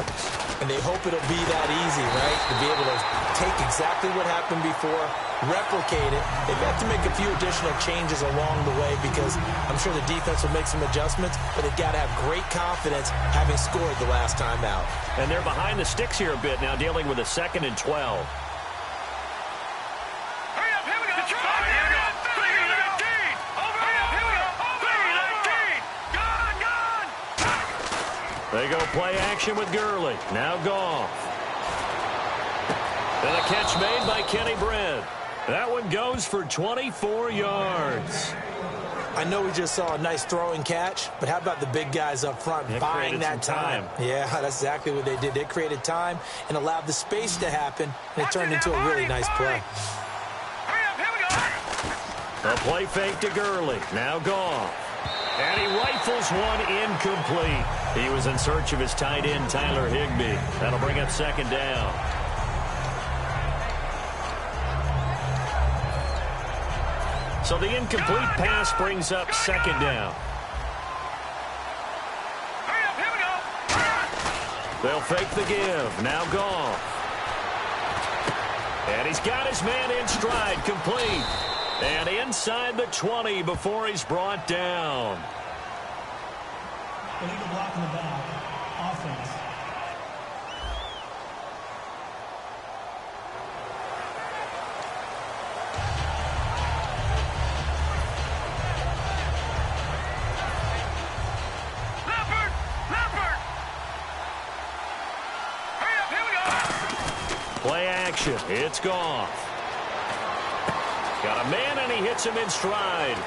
And they hope it'll be that easy, right? To be able to take exactly what happened before, replicate it. They may have to make a few additional changes along the way because I'm sure the defense will make some adjustments, but they've got to have great confidence having scored the last time out. And they're behind the sticks here a bit now, dealing with a 2nd and 12. They go play action with Gurley. Now Goff. And a catch made by Kenny Britt. That one goes for 24 yards. I know we just saw a nice throwing catch, but how about the big guys up front buying that time? Yeah, that's exactly what they did. They created time and allowed the space to happen, and it turned into a really nice play. A play fake to Gurley. Now Goff. And he rifles one incomplete. He was in search of his tight end, Tyler Higbee. That'll bring up 2nd down. So the incomplete pass brings up 2nd down. They'll fake the give. Now Goff. And he's got his man in stride, complete. And inside the 20 before he's brought down. Illegal block in the back. Offense. Play action. It's Goff. Got a man, and he hits him in stride.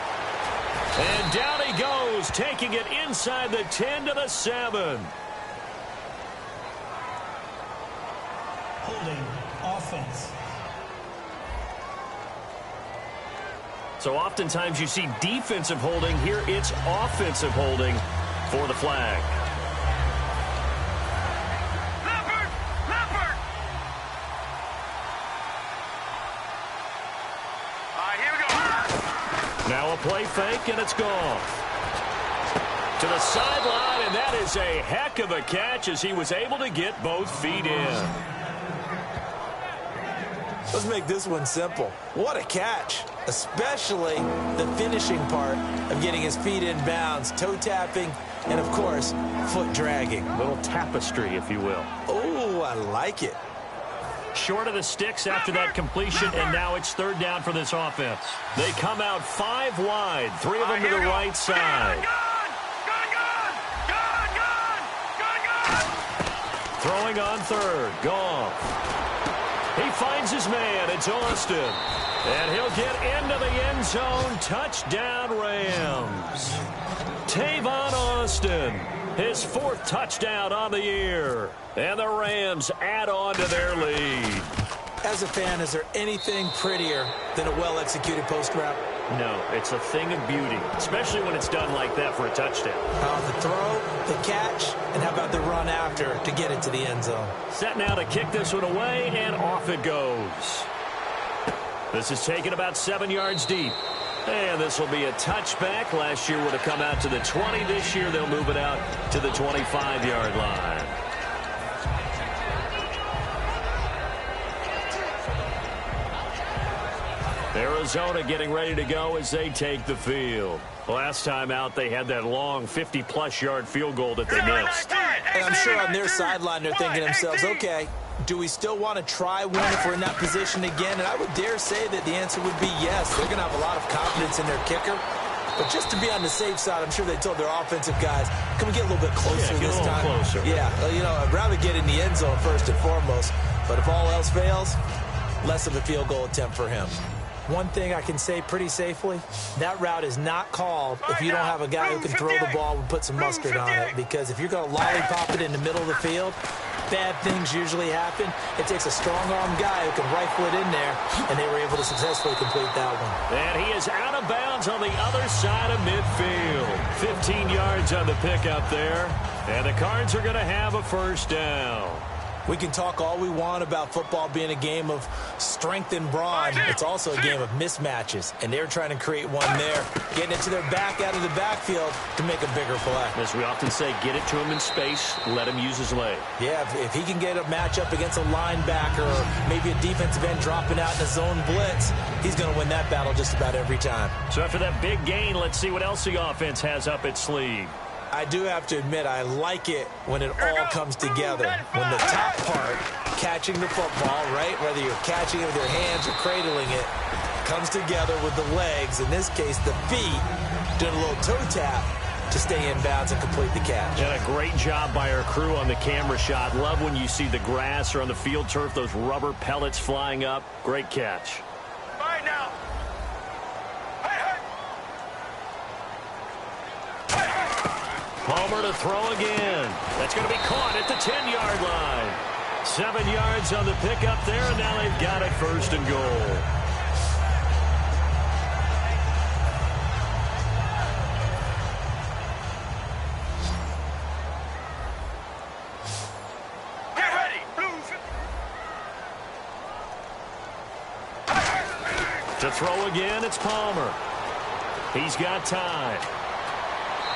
And down he goes, taking it inside the 10 to the 7. Holding. Offense. So oftentimes you see defensive holding. Here it's offensive holding for the flag. Now a play fake, and it's gone. To the sideline, and that is a heck of a catch as he was able to get both feet in. Let's make this one simple. What a catch, especially the finishing part of getting his feet in bounds, toe tapping, and, of course, foot dragging. A little tapestry, if you will. Oh, I like it. Short of the sticks after that completion, and now it's 3rd down for this offense. They come out 5 wide, 3 of them to the right side. Throwing on 3rd, Goff. He finds his man, it's Austin. And he'll get into the end zone, touchdown Rams. Tavon Austin, his 4th touchdown on the year. And the Rams add on to their lead. As a fan, is there anything prettier than a well-executed post route? No, it's a thing of beauty, especially when it's done like that for a touchdown. The throw, the catch, and how about the run after to get it to the end zone? Set now to kick this one away, and off it goes. This is taken about 7 yards deep. And this will be a touchback. Last year would have come out to the 20. This year they'll move it out to the 25-yard line. Arizona getting ready to go as they take the field. Last time out, they had that long 50-plus yard field goal that they missed. And I'm sure on their sideline they're thinking to themselves, okay, do we still want to try one if we're in that position again? And I would dare say that the answer would be yes. They're going to have a lot of confidence in their kicker. But just to be on the safe side, I'm sure they told their offensive guys, can we get a little bit closer this time? Closer. Yeah, you know, I'd rather get in the end zone first and foremost. But if all else fails, less of a field goal attempt for him. One thing I can say pretty safely, that route is not called if you don't have a guy who can throw the ball and put some mustard on it. Because if you're going to lollipop it in the middle of the field, bad things usually happen. It takes a strong-arm guy who can rifle it in there, and they were able to successfully complete that one. And he is out of bounds on the other side of midfield. 15 yards on the pickup there, and the Cards are going to have a first down. We can talk all we want about football being a game of strength and brawn. It's also a game of mismatches, and they're trying to create one there, getting it to their back out of the backfield to make a bigger play. As we often say, get it to him in space, let him use his leg. Yeah, if he can get a matchup against a linebacker or maybe a defensive end dropping out in a zone blitz, he's going to win that battle just about every time. So after that big gain, let's see what else the offense has up its sleeve. I do have to admit, I like it when it all comes together. When the top part, catching the football, right, whether you're catching it with your hands or cradling it, comes together with the legs, in this case the feet, doing a little toe tap to stay in bounds and complete the catch. And a great job by our crew on the camera shot. Love when you see the grass or on the field turf, those rubber pellets flying up. Great catch. All right now. Palmer to throw again. That's going to be caught at the 10-yard line. 7 yards on the pickup there, and now they've got it 1st and goal. Get ready. To throw again, it's Palmer. He's got time.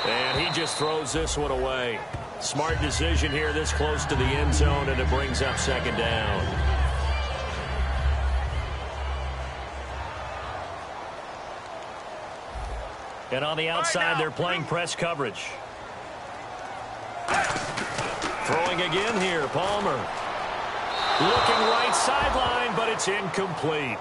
And he just throws this one away. Smart decision here this close to the end zone, and it brings up 2nd down. And on the outside, they're playing press coverage. Throwing again here, Palmer. Looking right sideline, but it's incomplete.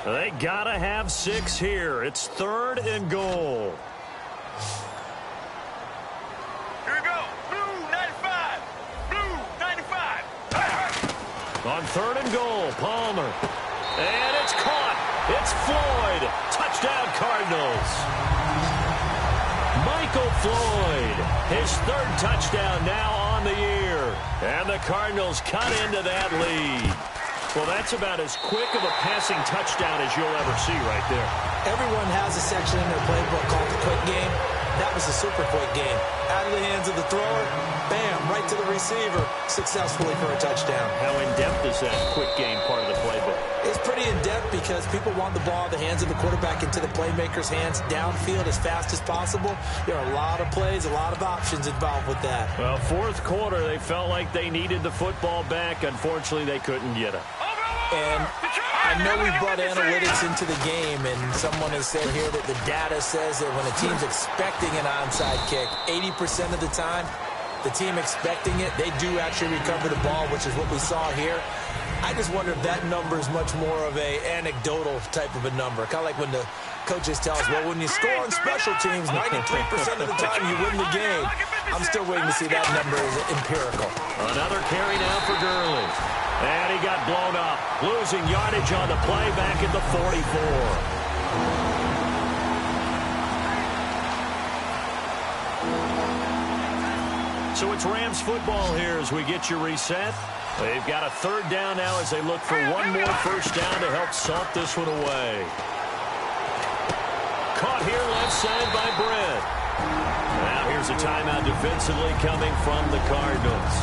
They gotta have 6 here. It's 3rd and goal. Here we go. Blue 95. Blue 95. On 3rd and goal, Palmer. And it's caught. It's Floyd. Touchdown, Cardinals. Michael Floyd, his 3rd touchdown now on the year. And the Cardinals cut into that lead. Well, that's about as quick of a passing touchdown as you'll ever see right there. Everyone has a section in their playbook called the quick game. That was a super quick game. Out of the hands of the thrower, bam, right to the receiver, successfully for a touchdown. How in-depth is that quick game part of the playbook? It's pretty in-depth because people want the ball in the hands of the quarterback into the playmaker's hands downfield as fast as possible. There are a lot of plays, a lot of options involved with that. Well, 4th quarter, they felt like they needed the football back. Unfortunately, they couldn't get it. And I know we brought analytics into the game, and someone has said here that the data says that when a team's expecting an onside kick, 80% of the time, the team expecting it, they do actually recover the ball, which is what we saw here. I just wonder if that number is much more of a anecdotal type of a number. Kind of like when the coaches tell us, well, when you score on special teams, 93% of the time you win the game. I'm still waiting to see that number as empirical. Another carry now for Gurley. And he got blown up, losing yardage on the play back at the 44. So it's Rams football here as we get you reset. They've got a 3rd down now as they look for one more 1st down to help salt this one away. Caught here left side by Brett. Now here's a timeout defensively coming from the Cardinals.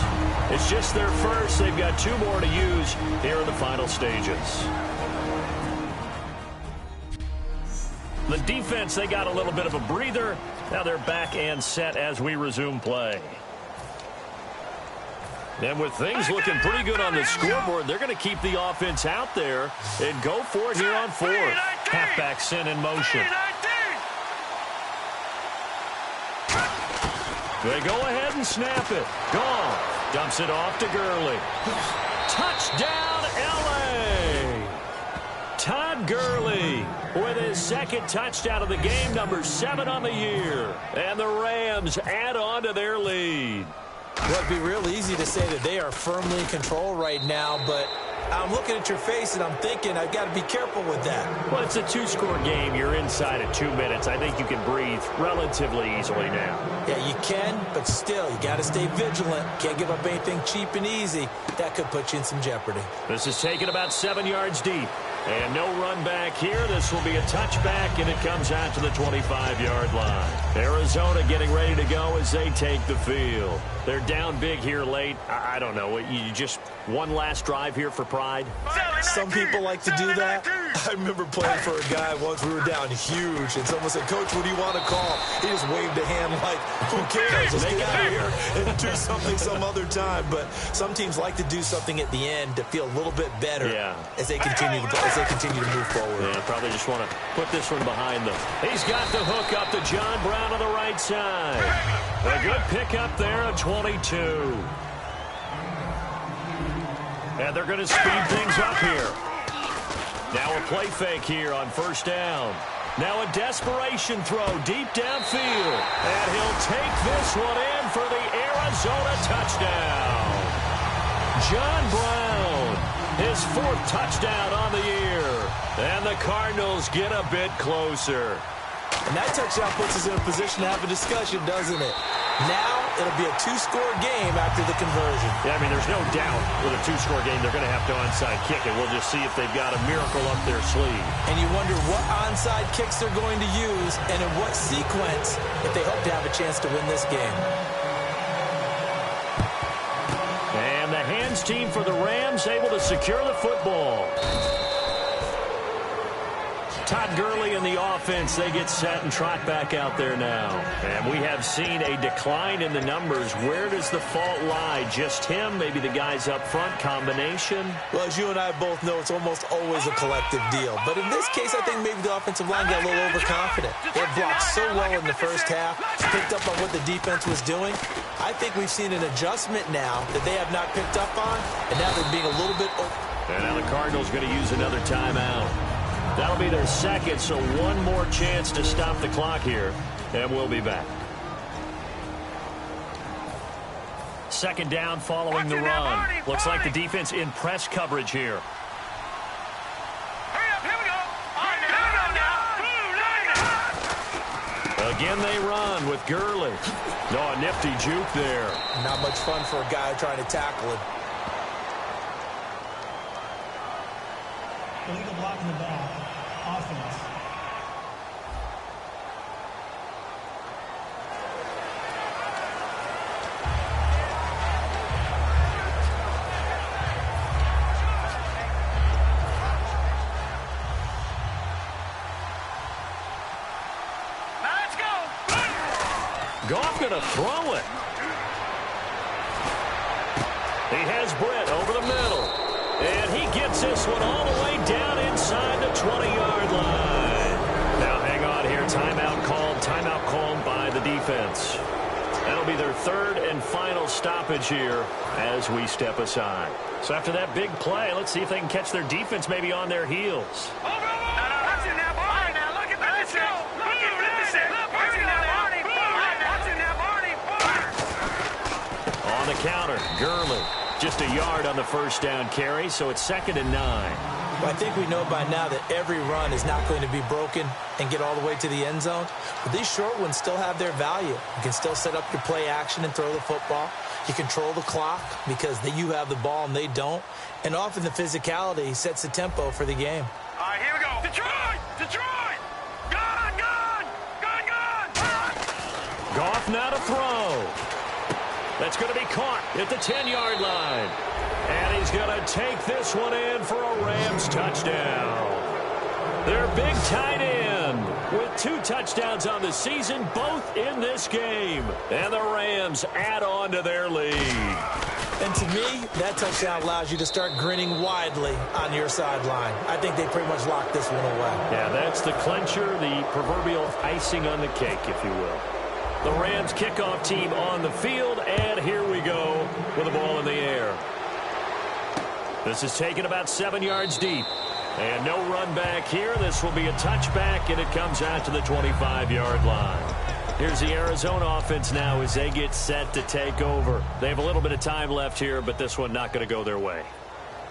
It's just their 1st. They've got 2 more to use here in the final stages. The defense, they got a little bit of a breather. Now they're back and set as we resume play. And with things looking pretty good on the scoreboard, they're going to keep the offense out there and go for it here on 4th. Halfback sent in motion. They go ahead and snap it. Gone. Dumps it off to Gurley. Touchdown, L.A. Todd Gurley with his 2nd touchdown of the game, number 7 on the year. And the Rams add on to their lead. Well, it'd be real easy to say that they are firmly in control right now, but I'm looking at your face and I'm thinking I've got to be careful with that. Well, it's a 2-score game. You're inside at 2 minutes. I think you can breathe relatively easily now. Yeah, you can, but still, you got to stay vigilant. Can't give up anything cheap and easy. That could put you in some jeopardy. This is taken about 7 yards deep. And no run back here. This will be a touchback, and it comes out to the 25-yard line. Arizona getting ready to go as they take the field. They're down big here late. I don't know. You just one last drive here for pride? Some people like to do that. I remember playing for a guy once. We were down huge, and someone said, "Coach, what do you want to call?" He just waved a hand like, who cares? Let's get out of here and do something some other time. But some teams like to do something at the end to feel a little bit better as they continue to move forward. Yeah, probably just want to put this one behind them. He's got the hook up to John Brown on the right side. A good pickup there at 22. And they're going to speed things up here. Now a play fake here on first down. Now a desperation throw deep downfield. And he'll take this one in for the Arizona touchdown. John Brown, his 4th touchdown on the year. And the Cardinals get a bit closer. And that touchdown puts us in a position to have a discussion, doesn't it? Now it'll be a 2-score game after the conversion. Yeah, I mean, there's no doubt with a 2-score game they're going to have to onside kick it. We'll just see if they've got a miracle up their sleeve. And you wonder what onside kicks they're going to use and in what sequence if they hope to have a chance to win this game. And the hands team for the Rams able to secure the football. Todd Gurley and the offense, they get set and trot back out there now. And we have seen a decline in the numbers. Where does the fault lie? Just him? Maybe the guys up front? Combination? Well, as you and I both know, it's almost always a collective deal. But in this case, I think maybe the offensive line got a little overconfident. They had blocked so well in the first half, picked up on what the defense was doing. I think we've seen an adjustment now that they have not picked up on, and now they're being a little bit... And now the Cardinals going to use another timeout. That'll be their second, so one more chance to stop the clock here, and we'll be back. Second down following the run. Looks like the defense in press coverage here. Hurry up, here we go. Again, they run with Gurley. No, a nifty juke there. Not much fun for a guy trying to tackle him. Illegal block in the back. Offense. Now let's go. Goff going to throw it. He has Britt over the middle. And he gets this one all the way down inside the 20-yard line. Now hang on here. Timeout called by the defense. That'll be their 3rd and final stoppage here as we step aside. So after that big play, let's see if they can catch their defense maybe on their heels. On the counter, Gurley. Just a yard on the first down carry, so it's 2nd and 9. Well, I think we know by now that every run is not going to be broken and get all the way to the end zone. But these short ones still have their value. You can still set up your play action and throw the football. You control the clock because you have the ball and they don't. And often the physicality sets the tempo for the game. All right, here we go. Detroit! Detroit! Gone! Goff now to throw. That's going to be caught at the 10-yard line. And he's going to take this one in for a Rams touchdown. Their big tight end with 2 touchdowns on the season, both in this game. And the Rams add on to their lead. And to me, that touchdown allows you to start grinning widely on your sideline. I think they pretty much locked this one away. Yeah, that's the clincher, the proverbial icing on the cake, if you will. The Rams kickoff team on the field, and here we go with the ball in the air. This is taken about 7 yards deep. And no run back here. This will be a touchback, and it comes out to the 25-yard line. Here's the Arizona offense now as they get set to take over. They have a little bit of time left here, but this one not going to go their way.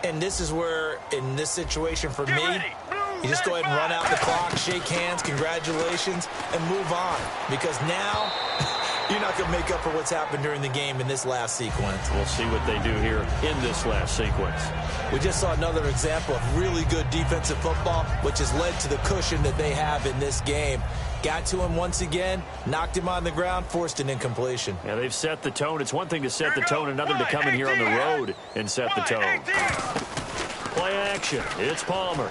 And this is where, in this situation for me, you just go ahead and run out the clock, shake hands, congratulations, and move on. Because now You're not going to make up for what's happened during the game in this last sequence. We'll see what they do here in this last sequence. We just saw another example of really good defensive football, which has led to the cushion that they have in this game. Got to him once again, knocked him on the ground, forced an incompletion. Yeah, they've set the tone. It's one thing to set the tone, another to come in here on the road and set the tone. Play action. It's Palmer.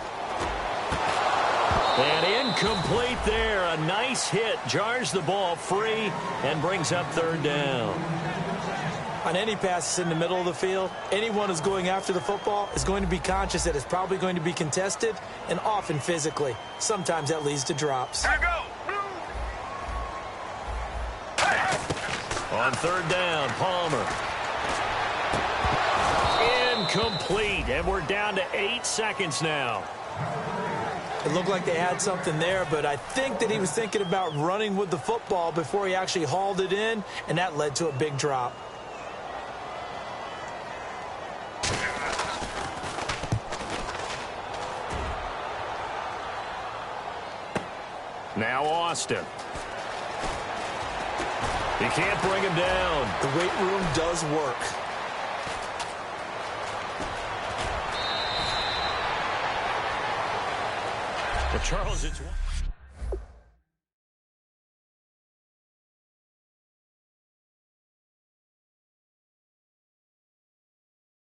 And incomplete there. A nice hit. Jars the ball free and brings up third down. On any passes in the middle of the field, anyone who's going after the football is going to be conscious that it's probably going to be contested and often physically. Sometimes that leads to drops. Here we go. On third down, Palmer. Incomplete. And we're down to 8 seconds now. It looked like they had something there, but I think that he was thinking about running with the football before he actually hauled it in, and that led to a big drop. Now Austin. You can't bring him down. The weight room does work. But Charles, it's